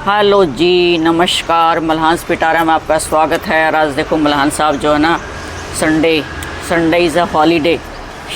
Hello जी, नमस्कार। मल्हान्स पिटारा में आपका स्वागत है। और आज देखो मल्हान साहब जो है ना, संडे इज़ अ हॉलीडे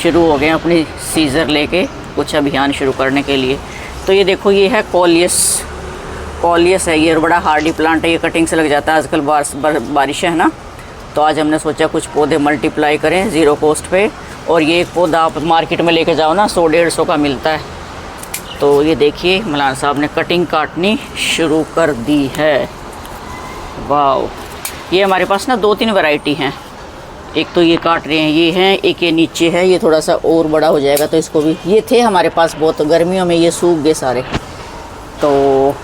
शुरू हो गए अपनी सीज़र लेके कुछ अभियान शुरू करने के लिए। तो ये देखो, ये है कॉलियस है। ये बड़ा हार्डी प्लांट है, ये कटिंग से लग जाता है। आजकल बारिश है ना, तो आज हमने सोचा कुछ पौधे मल्टीप्लाई करें ज़ीरो कॉस्ट पे। और ये एक पौधा आप मार्केट में लेके जाओ ना, 100-150 का मिलता है। तो ये देखिए, मल्हान साहब ने कटिंग काटनी शुरू कर दी है। वाह, ये हमारे पास ना 2-3 वैरायटी हैं। एक तो ये काट रहे हैं, ये हैं, एक ये नीचे है, ये थोड़ा सा और बड़ा हो जाएगा तो इसको भी। ये थे हमारे पास बहुत, गर्मियों में ये सूख गए सारे, तो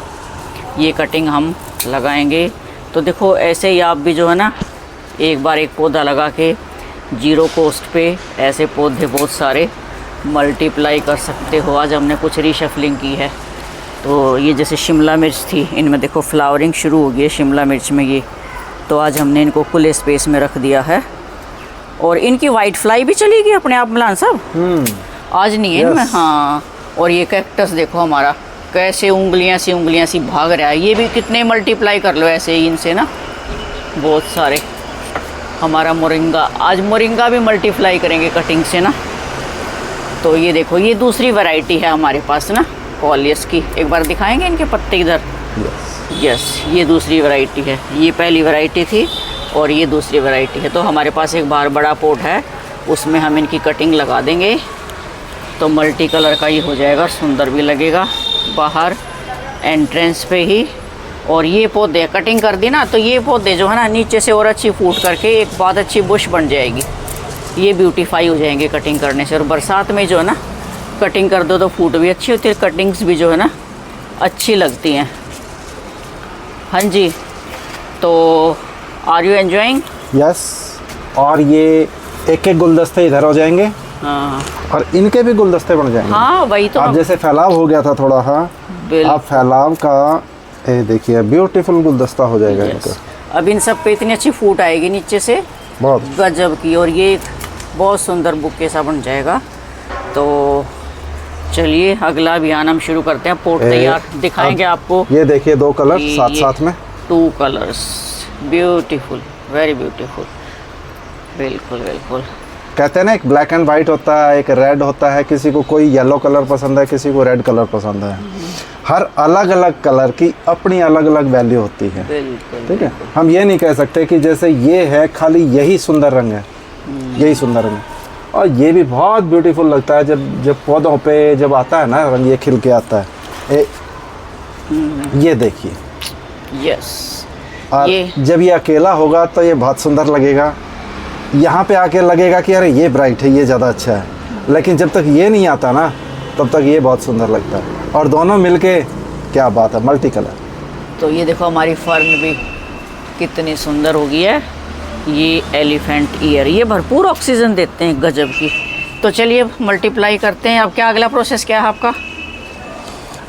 ये कटिंग हम लगाएंगे। तो देखो, ऐसे ही आप भी जो है ना, एक बार एक पौधा लगा के ज़ीरो कॉस्ट पे ऐसे पौधे बहुत सारे मल्टीप्लाई कर सकते हो। आज हमने कुछ रीशफलिंग की है। तो ये जैसे शिमला मिर्च थी, इनमें देखो फ्लावरिंग शुरू हो गई है शिमला मिर्च में ये। तो आज हमने इनको खुले स्पेस में रख दिया है। और इनकी वाइट फ्लाई भी चली गई अपने आप मल्हान साहब, आज नहीं है इनमें। हाँ, और ये कैक्टस देखो हमारा कैसे उंगलियां सी भाग रहा है। ये भी कितने मल्टीप्लाई कर लो ऐसे ही इनसे ना, बहुत सारे। हमारा मोरिंगा, आज मोरिंगा भी मल्टीप्लाई करेंगे कटिंग से ना। तो ये देखो, ये दूसरी वैरायटी है हमारे पास ना कॉलियस की। एक बार दिखाएंगे इनके पत्ते इधर। यस, ये दूसरी वैरायटी है। ये पहली वैरायटी थी और ये दूसरी वैरायटी है। तो हमारे पास एक बार बड़ा पॉट है, उसमें हम इनकी कटिंग लगा देंगे तो मल्टी कलर का ये हो जाएगा, सुंदर भी लगेगा बाहर एंट्रेंस पे ही। और ये पौधे कटिंग कर दी ना, तो ये पौधे जो है ना, नीचे से और अच्छी फूट करके एक बहुत अच्छी बुश बन जाएगी। ये ब्यूटीफाई हो जाएंगे कटिंग करने से। और बरसात में जो है ना, कटिंग कर दो तो फूट भी अच्छी होती है, कटिंग्स भी जो है ना अच्छी लगती हैं। हाँ जी, तो आर यू एंजॉइंग? यस। और ये एक गुलदस्ते इधर हो जाएंगे। हाँ, और इनके भी गुलदस्ते बन जाएंगे। हाँ वही तो। अब जैसे फैलाव हो गया था थोड़ा, हाँ, अब फैलाव का देखिए ब्यूटीफुल गुलदस्ता हो जाएगा इनका। अब इन सब पे इतनी अच्छी फूट आएगी नीचे से, बहुत गजब की। और ये बहुत सुंदर बुके सा बन जाएगा। तो चलिए, अगला अभियान हम शुरू करते हैं। पोट तैयार दिखाएंगे आपको। ये देखिए, 2 कलर साथ में, 2 कलर्स, ब्यूटीफुल, वेरी ब्यूटीफुल। बिल्कुल बिल्कुल। कहते हैं ना, एक ब्लैक एंड वाइट होता है, एक रेड होता है। किसी को कोई येलो कलर पसंद है, किसी को रेड कलर पसंद है। हर अलग अलग कलर की अपनी अलग अलग वैल्यू होती है। ठीक है, हम ये नहीं कह सकते कि जैसे ये है खाली यही सुंदर रंग है, यही सुंदर रंग है। और ये भी बहुत ब्यूटीफुल लगता है जब पौधों पे जब आता है ना रंग, ये खिल के आता है। ये देखिए, यस। और जब ये अकेला होगा तो ये बहुत सुंदर लगेगा। यहाँ पे आके लगेगा कि अरे ये ब्राइट है, ये ज़्यादा अच्छा है। लेकिन जब तक ये नहीं आता ना, तब तक ये बहुत सुंदर लगता है। और दोनों मिलके क्या बात है, मल्टी कलर। तो ये देखो, हमारी फर्न भी कितनी सुंदर हो गई है। ये एलिफेंट ईयर, ये भरपूर ऑक्सीजन देते हैं, गजब की। तो चलिए मल्टीप्लाई करते हैं। अब क्या अगला प्रोसेस क्या है आपका?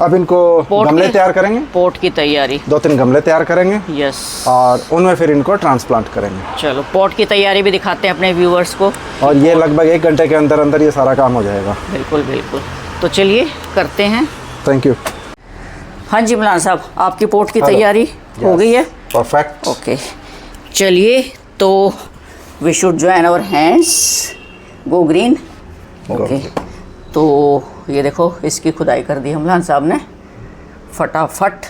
अब इनको गमले तैयार करेंगे, पोट की तैयारी। 2-3 गमले तैयार करेंगे। यस। और उनमें फिर इनको ट्रांसप्लांट करेंगे। चलो, पोट की तैयारी भी दिखाते हैं अपने व्यूअर्स को। और ये लगभग 1 घंटे के अंदर अंदर ये सारा काम हो जाएगा। बिल्कुल बिल्कुल। तो चलिए करते हैं। Thank you. हाँ जी मल्हान साहब, आपकी पोट की तैयारी हो गई है? परफेक्ट। ओके, चलिए। तो we should join our hands, go green. Okay, तो ये देखो, इसकी खुदाई कर दी मल्हान साहब ने फटाफट।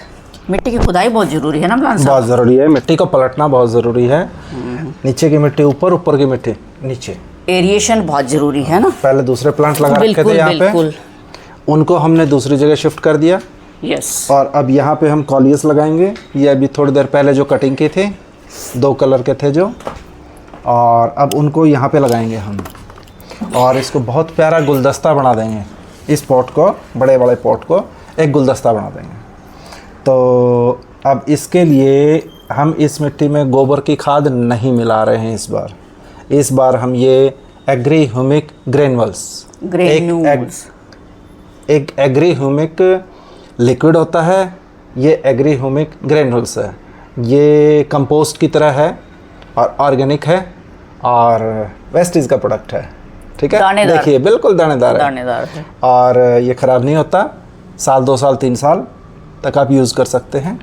मिट्टी की खुदाई बहुत ज़रूरी है ना मल्हान साहब? बहुत ज़रूरी है, मिट्टी को पलटना बहुत ज़रूरी है। नीचे की मिट्टी ऊपर, ऊपर की मिट्टी नीचे। एरिएशन बहुत ज़रूरी है ना। पहले दूसरे प्लांट लगा रखे थे यहाँ पे, उनको हमने दूसरी जगह शिफ्ट कर दिया। यस। और अब यहाँ पे हम कॉलियस लगाएंगे। ये अभी थोड़ी देर पहले जो कटिंग की थे, 2 कलर के थे जो, और अब उनको यहाँ पे लगाएंगे हम। और इसको बहुत प्यारा गुलदस्ता बना देंगे। इस पॉट को, बड़े बड़े पॉट को एक गुलदस्ता बना देंगे। तो अब इसके लिए हम इस मिट्टी में गोबर की खाद नहीं मिला रहे हैं इस बार हम ये एग्री ह्यूमिक ग्रेन्यूल्स, एक एग्री ह्यूमिक लिक्विड होता है, ये एग्री ह्यूमिक ग्रेन्यूल्स है। ये कंपोस्ट की तरह है और ऑर्गेनिक है और वेस्टेज का प्रोडक्ट है। ठीक है, देखिए बिल्कुल दानेदार है और ये ख़राब नहीं होता। 1 साल 2 साल 3 साल तक आप यूज़ कर सकते हैं।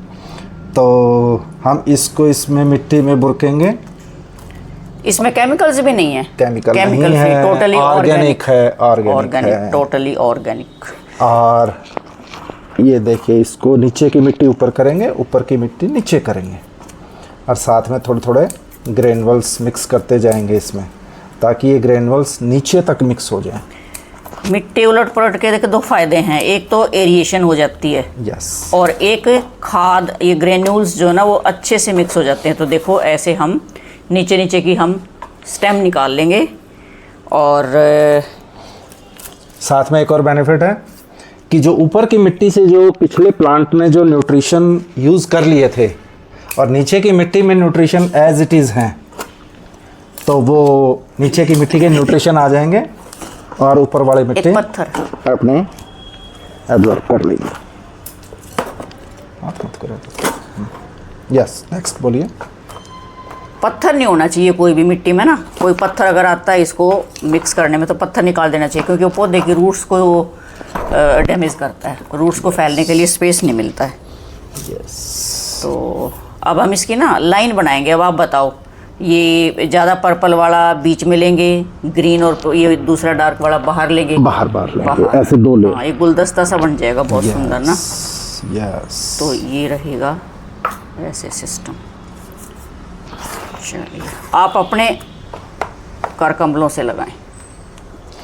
तो हम इसको इसमें मिट्टी में बुरकेंगे। इसमें केमिकल्स भी नहीं है, केमिकल केमिकल नहीं फ्री, है, टोटली ऑर्गेनिक है, ऑर्गेनिक है। Totally organic. और ये देखिए, इसको नीचे की मिट्टी ऊपर करेंगे, ऊपर की मिट्टी नीचे करेंगे, और साथ में थोड़े थोड़े ग्रेनुअल्स मिक्स करते जाएंगे इसमें, ताकि ये ग्रेनुअल्स नीचे तक मिक्स हो जाए। मिट्टी उलट पलट के देखो 2 फायदे हैं, एक तो एरिएशन हो जाती है, यस, और एक खाद, ये ग्रेन्यूल्स जो है ना वो अच्छे से मिक्स हो जाते हैं। तो देखो ऐसे हम नीचे नीचे की हम स्टेम निकाल लेंगे। और साथ में एक और बेनिफिट है कि जो ऊपर की मिट्टी से जो पिछले प्लांट ने जो न्यूट्रिशन यूज़ कर लिए थे, और नीचे की मिट्टी में न्यूट्रिशन एज इट इज़ हैं, तो वो नीचे की मिट्टी के न्यूट्रिशन आ जाएंगे और ऊपर वाले मिट्टी एक पत्थर अपने एब्जॉर्ब कर लेंगे। आप मत करो। यस, नेक्स्ट बोलिए। पत्थर नहीं होना चाहिए कोई भी मिट्टी में ना, कोई पत्थर अगर आता है इसको मिक्स करने में तो पत्थर निकाल देना चाहिए, क्योंकि वो पौधे की रूट्स को डैमेज करता है, रूट्स को फैलने के लिए स्पेस नहीं मिलता है। यस, तो अब हम इसकी ना लाइन बनाएंगे। अब आप बताओ, ये ज़्यादा पर्पल वाला बीच में लेंगे, ग्रीन और ये दूसरा डार्क वाला बाहर लेंगे, बाहर लेंगे, ऐसे 2 ले। हाँ, ये गुलदस्ता सा बन जाएगा, बहुत सुंदर ना। यस, तो ये रहेगा ऐसे सिस्टम। चलिए, आप अपने करकमलों से लगाएं,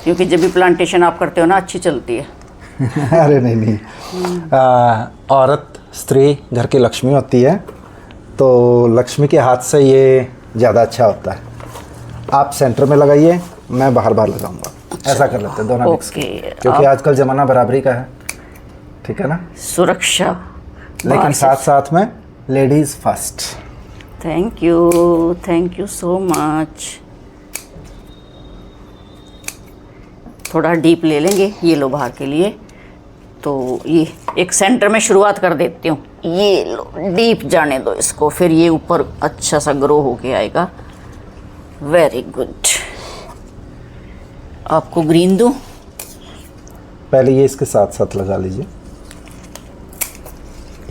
क्योंकि जब भी प्लांटेशन आप करते हो ना अच्छी चलती है। अरे नहीं, औरत स्त्री घर की लक्ष्मी होती है, तो लक्ष्मी के हाथ से ये ज़्यादा अच्छा होता है। आप सेंटर में लगाइए, मैं बाहर लगाऊंगा। अच्छा, ऐसा कर लेते हैं दोनों मिक्स, क्योंकि आजकल ज़माना बराबरी का है, ठीक है ना, सुरक्षा, लेकिन साथ साथ में ladies first. Thank you so much. थोड़ा डीप ले लेंगे, ये लो बाहर के लिए। तो ये एक सेंटर में शुरुआत कर देती हूँ, ये लो डीप जाने दो इसको, फिर ये ऊपर अच्छा सा ग्रो होके आएगा। Very good. आपको ग्रीन दूँ? पहले ये इसके साथ साथ लगा लीजिए,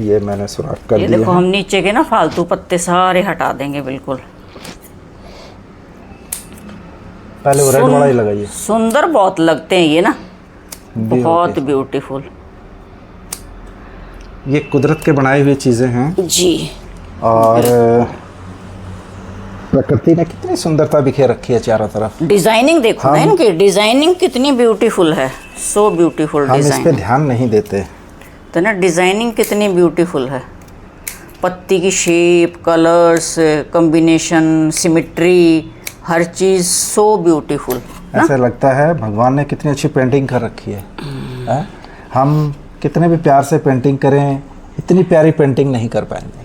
ये मैंने सुराख कर दिया। ये देखो, हम नीचे के ना फालतू पत्ते सारे हटा देंगे बिल्कुल। पहले वो रेड वाला ही लगाइए। सुंदर बहुत लगते हैं ये ना, बहुत ब्यूटीफुल। ये कुदरत के बनाए हुए चीज़ें हैं जी, और प्रकृति ने कितनी सुंदरता बिखेर रखी है चारों तरफ। डिजाइनिंग देखो ना, इनकी डिजाइनिंग कितनी ब्यूटीफुल है, सो ब्यूटीफुल हम इस पे डिजाइन। ध्यान नहीं देते, तो ना डिजाइनिंग कितनी ब्यूटीफुल है, पत्ती की शेप, कलर्स, कॉम्बिनेशन, सिमेट्री, हर चीज़ सो ब्यूटीफुल। ऐसा लगता है भगवान ने कितनी अच्छी पेंटिंग कर रखी है। हम कितने भी प्यार से पेंटिंग करें, इतनी प्यारी पेंटिंग नहीं कर पाएंगे।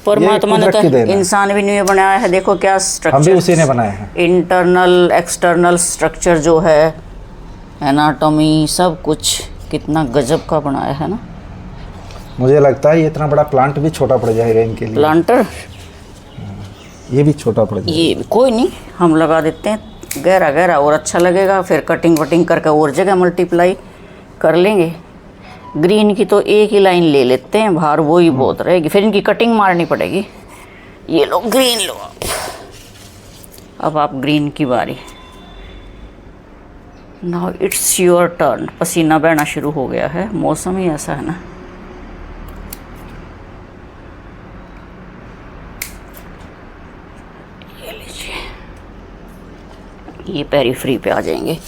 परमात्मा ने कुदरत की तो देन है। इंसान भी नहीं बनाया है, देखो क्या हम भी स्ट्रक्चर, उसी ने बनाए हैं। इंटरनल एक्सटर्नल स्ट्रक्चर जो है, एनाटॉमी, सब कुछ कितना गजब का बनाया है ना। मुझे लगता है ये इतना बड़ा प्लांट भी छोटा पड़ जाएगा इनके लिए। प्लांटर ये भी छोटा पड़ जाएगा। ये कोई नहीं, हम लगा देते हैं गहरा गहरा, और अच्छा लगेगा। फिर कटिंग वटिंग करके और जगह मल्टीप्लाई कर लेंगे। ग्रीन की तो एक ही लाइन ले लेते हैं बाहर, वो ही बहुत रहेगी, फिर इनकी कटिंग मारनी पड़ेगी। ये लो ग्रीन लो आप। अब आप ग्रीन की बारी। Now it's your turn. पसीना बहना शुरू हो गया है, मौसम ही ऐसा है ना। ये लीजिए, ये पेरीफ्री पे आ जाएंगे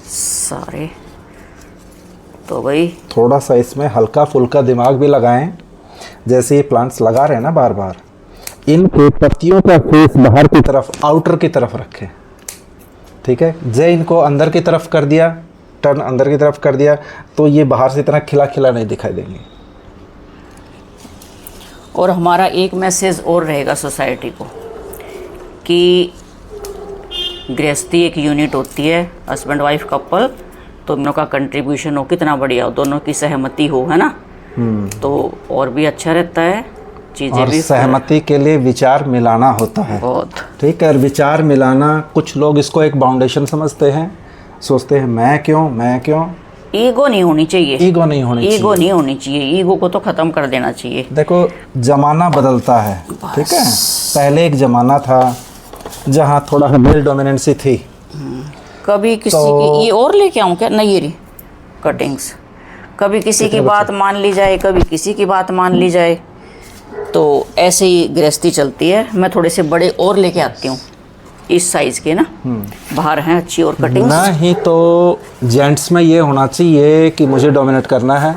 सारे। तो भाई थोड़ा सा इसमें हल्का फुल्का दिमाग भी लगाएं। जैसे ये प्लांट्स लगा रहे हैं ना बार बार, इनके पत्तियों का फेस बाहर की तरफ, आउटर की तरफ रखें, ठीक है। जे इनको अंदर की तरफ कर दिया, टर्न अंदर की तरफ कर दिया, तो ये बाहर से इतना खिला खिला नहीं दिखाई देंगे। और हमारा एक मैसेज और रहेगा सोसाइटी को कि गृहस्थी एक यूनिट होती है, हस्बैंड वाइफ कपल, तो दोनों का कंट्रीब्यूशन हो कितना बढ़िया हो, दोनों की सहमति हो, है ना, तो और भी अच्छा रहता है, चीज़ें और भी। सहमति के लिए विचार मिलाना होता है, बहुत ठीक है। और विचार मिलाना, कुछ लोग इसको एक बाउंडेशन समझते हैं, सोचते हैं मैं क्यों। ईगो नहीं होनी चाहिए, ईगो नहीं होनी चाहिए। ईगो नहीं होनी चाहिए, ईगो को तो ख़त्म कर देना चाहिए। देखो जमाना बदलता है, ठीक है। पहले एक ज़माना था जहाँ थोड़ा मेल डोमिनेंसी थी। कभी किसी की, ये और लेके आऊँ क्या? नहीं, ये रही कटिंग्स। कभी किसी की बात मान ली जाए, कभी किसी की बात मान ली जाए, तो ऐसे ही गृहस्थी चलती है। मैं थोड़े से बड़े और लेके आती हूँ, इस साइज़ के ना, बाहर हैं अच्छी और कटिंग्स। ना ही तो जेंट्स में ये होना चाहिए कि मुझे डोमिनेट करना है,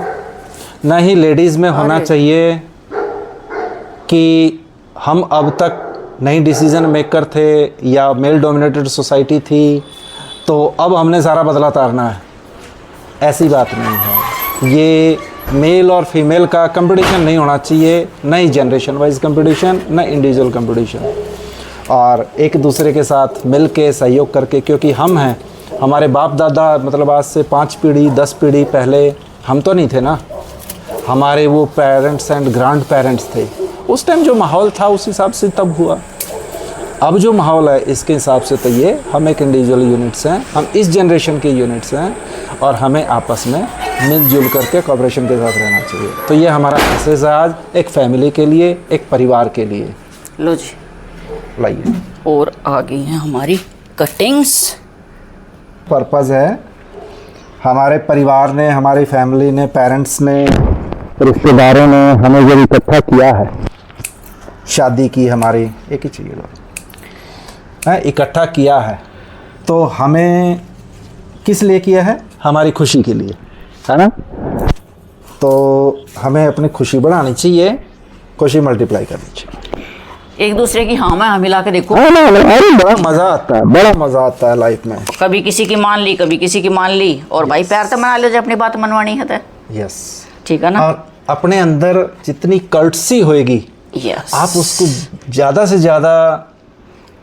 ना ही लेडीज़ में होना चाहिए कि हम अब तक नहीं डिसीजन मेकर थे या मेल डोमिनेटेड सोसाइटी थी तो अब हमने सारा बदला उतारना है। ऐसी बात नहीं है। ये मेल और फीमेल का कंपटीशन नहीं होना चाहिए, न ही जनरेशन वाइज कंपटीशन, न इंडिविजुअल कंपटीशन। और एक दूसरे के साथ मिल के सहयोग करके, क्योंकि हम हैं, हमारे बाप दादा मतलब आज से 5 पीढ़ी 10 पीढ़ी पहले हम तो नहीं थे ना, हमारे वो पेरेंट्स एंड ग्रैंड पेरेंट्स थे। उस टाइम जो माहौल था उस हिसाब से तब हुआ। अब जो माहौल है इसके हिसाब से तो ये हम एक इंडिविजुअल यूनिट्स हैं, हम इस जनरेशन के यूनिट्स हैं और हमें आपस में मिलजुल करके कोऑपरेशन के साथ रहना चाहिए। तो ये हमारा मैसेज है आज एक फैमिली के लिए, एक परिवार के लिए। लो जी, लाइए। और आ गई हैं हमारी कटिंग्स। पर्पज़ है हमारे परिवार ने, हमारी फैमिली ने, पेरेंट्स ने, रिश्तेदारों ने हमें जब इकट्ठा किया है, शादी की हमारी, एक ही चाहिए है, इकट्ठा किया है, तो हमें किस लिए किया है? हमारी खुशी के लिए, है ना। तो हमें अपनी खुशी बढ़ानी चाहिए, खुशी मल्टीप्लाई करनी चाहिए। एक दूसरे की हाँ में हाँ मिला के देखो, अरे बड़ा मज़ा आता है, बड़ा मज़ा आता है लाइफ में। कभी किसी की मान ली, कभी किसी की मान ली, और भाई प्यार तो मना लो जब अपनी बात मनवानी है तो। यस, ठीक है ना। और अपने अंदर जितनी कर्टसी होएगी, यस, आप उसको ज़्यादा से ज़्यादा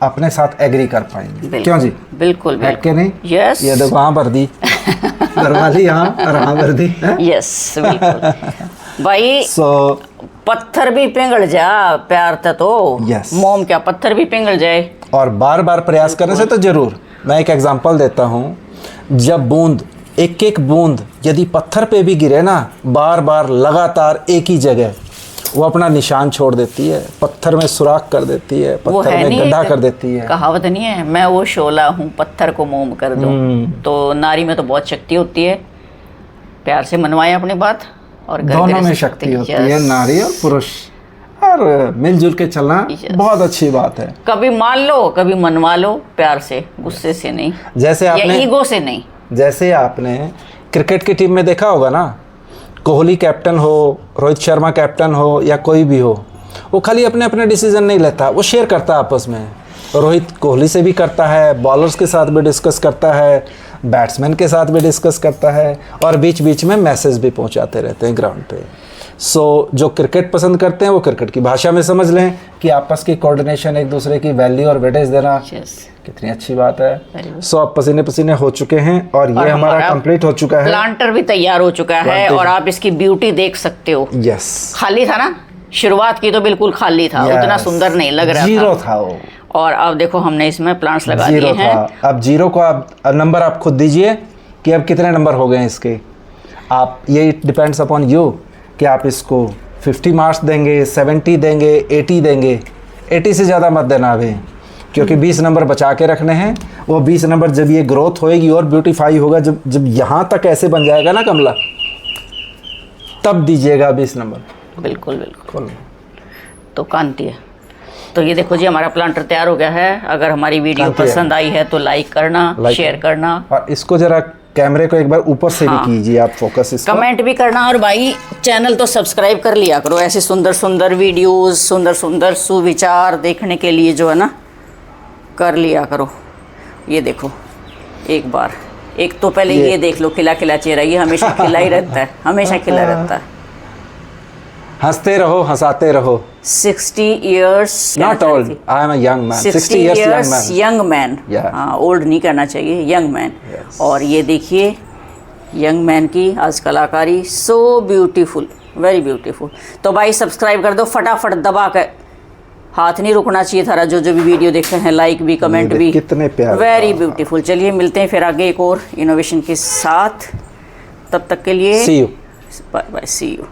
अपने साथ एग्री कर पाएंगे। क्यों जी? बिल्कुल है कि नहीं? यस, ये देखो हाँ भर दी, घरवाली हाँ और हाँ भर दी। यस बिल्कुल भाई। सो पत्थर भी पिघल जा प्यार था तो, Yes. मोम क्या पत्थर भी पिघल जाए। और बार बार प्रयास करने से तो जरूर। मैं एक एग्जांपल देता हूँ, जब बूंद, एक एक बूंद यदि पत्थर पे भी गिरे ना, बार बार लगातार एक ही जगह, वो अपना निशान छोड़ देती है, पत्थर में सुराख कर देती है, वो पत्थर है में नहीं, गड्ढा कर देती है। कहावत नहीं है, मैं वो शोला हूँ पत्थर को मोम कर दूँ। तो नारी में तो बहुत शक्ति होती है, प्यार से मनवाए अपनी बात, और घर दोनों घर में से शक्ति होती Yes. है, नारी और पुरुष, और मिलजुल के चलना Yes. बहुत अच्छी बात है। कभी मान लो, कभी मनवा लो, प्यार से, गुस्से से नहीं, जैसे या आपने ईगो से नहीं। जैसे आपने क्रिकेट की टीम में देखा होगा ना, कोहली कैप्टन हो, रोहित शर्मा कैप्टन हो या कोई भी हो, वो खाली अपने अपने डिसीजन नहीं लेता, वो शेयर करता है आपस में। रोहित कोहली से भी करता है, बॉलर्स के साथ भी डिस्कस करता है, बैट्समैन के साथ भी डिस्कस करता है, और बीच बीच में मैसेज भी पहुंचाते रहते हैं ग्राउंड पे। सो जो क्रिकेट पसंद करते हैं वो क्रिकेट की भाषा में समझ लें कि आपस की कोऑर्डिनेशन, एक दूसरे की वैल्यू और वेटेज देना कितनी अच्छी बात है। सो आप पसीने पसीने हो चुके हैं और ये हमारा कंप्लीट हो चुका है। प्लांटर भी तैयार हो चुका है और आप इसकी ब्यूटी देख सकते हो। यस, खाली था ना, शुरुआत की तो बिल्कुल खाली था, उतना सुंदर नहीं लग रहा था, जीरो था वो। और अब देखो हमने इसमें प्लांट्स लगा दिए हैं। अब जीरो को आप नंबर आप खुद दीजिए कि अब कितने नंबर हो गए इसके। आप, ये डिपेंड्स अपॉन यू कि आप इसको 50 मार्क्स देंगे, 70 देंगे, 80 देंगे। 80 से ज़्यादा मत देना अभी, क्योंकि 20 नंबर बचा के रखने हैं। वो 20 नंबर जब ये ग्रोथ होएगी और ब्यूटीफाई होगा, जब यहाँ तक ऐसे बन जाएगा ना कमला, तब दीजिएगा 20 नंबर। बिल्कुल बिल्कुल। तो कांति है। तो ये देखो जी, हमारा प्लांटर तैयार हो गया है। अगर हमारी वीडियो पसंद आई है तो लाइक करना, शेयर करना, और इसको जरा कैमरे को एक बार ऊपर से भी कीजिए आप, फोकस इसको, कमेंट भी करना। और भाई चैनल तो सब्सक्राइब कर लिया करो, ऐसे सुंदर सुंदर वीडियोस, सुंदर सुंदर सुविचार देखने के लिए जो है ना, कर लिया करो। ये देखो एक बार, एक तो पहले ये देख लो, खिला खिला चेहरा, ये हमेशा खिला ही रहता है, हमेशा खिला रहता है। हंसते रहो, हंसाते रहो। 60 years, Not old, I am a young man. 60 years young man। Yeah. हाँ, ओल्ड नहीं करना चाहिए, यंग मैन। Yes. और ये देखिए यंग मैन की आज कलाकारी, सो ब्यूटीफुल, वेरी ब्यूटीफुल। तो भाई सब्सक्राइब कर दो फटाफट दबा कर, हाथ नहीं रुकना चाहिए थारा। जो जो भी वीडियो देख रहे हैं, लाइक भी, कमेंट भी, कितने प्यारे, वेरी ब्यूटीफुल। चलिए मिलते हैं फिर आगे एक और इनोवेशन के साथ। तब तक के लिए see you. Bye bye, see you.